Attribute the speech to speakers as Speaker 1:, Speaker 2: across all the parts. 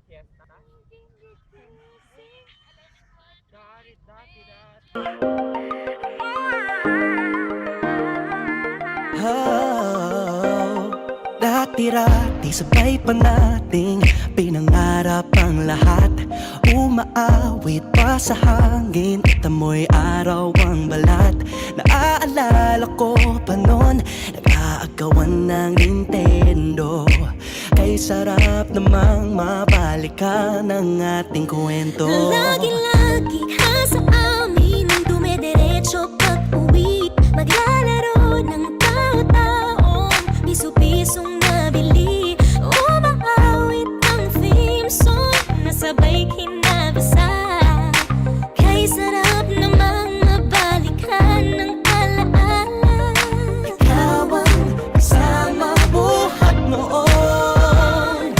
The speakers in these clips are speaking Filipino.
Speaker 1: fiesta.
Speaker 2: Oh, dati-rati sabay pa nating pinangarap ang lahat. Umaawit pa sa hangin at amoy araw ang balat. Naaalala ko pa noon, nag-aagawan ng Nintendo. Kay sarap namang mabalikan ang ating kwento.
Speaker 3: Lagi-lagi ka sa amin ang dumediretso pag-uwi. Maglalaro ng tao-taong piso-pisong nabili. Umaawit ang theme song na sabay kinabasa. Kay sarap namang mabalikan ng alaala.
Speaker 2: Ikaw ang kasama buhat noon.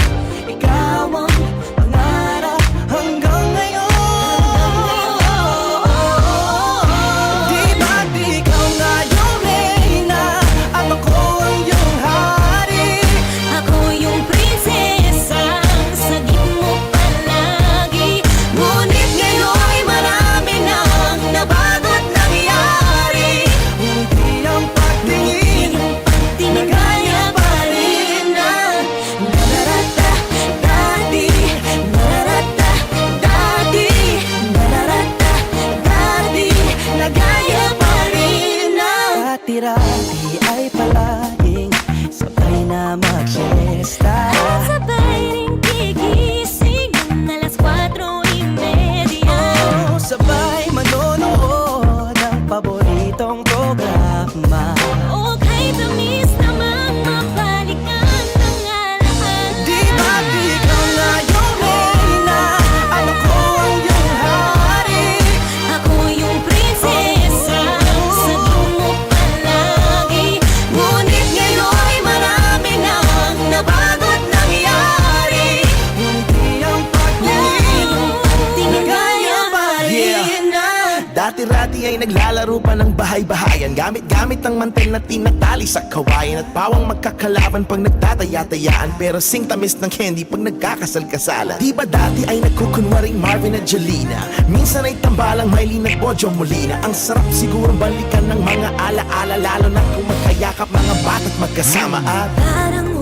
Speaker 2: Ikaw ang pangarap hanggang ngayon. Di ba't ikaw nga yung reyna at ako ang iyong hari?
Speaker 3: Ako yung prinsesang sagip mo palagi.
Speaker 2: Ngunit ngayon'y marami nang nabago't nangyari. Hindi ang pagtingin na gaya pa rin ng nararata dati. Nararata dati. Nararata dati. Na gaya pa rin ng dati-rati ay palaging sabay na mag-siesta.
Speaker 3: At sabay ring gigising ng alas 4:30.
Speaker 2: Oh, sabay manonood ng paboritong programa.
Speaker 3: O kay tamis namang mabalikan ng alaala.
Speaker 2: Di ba't ikaw nga yung reyna at ako ang iyong hari?
Speaker 3: Ako yung prinsesa, sagip mo palagi.
Speaker 2: Ngunit ngayon'y marami nang nabago't nangyari. Hindi ang pagtingin na gaya pa rin ng dati-rati ay naglalaro pa ng bahay-bahayan. Gamit-gamit ang mantel na tinatali sa kawayan. At pawang magkakalaban pag nagtataya-tayaan. Pero sing tamis ng candy pag nagkakasal-kasalan. Di ba dati ay nagkukunwaring Marvin at Jelena? Minsan ay tambalang Mylene at Bojo Molina. Ang sarap sigurong balikan ng mga ala-ala. Lalo na kung magkayakap mga bata't magkasama at
Speaker 3: Parang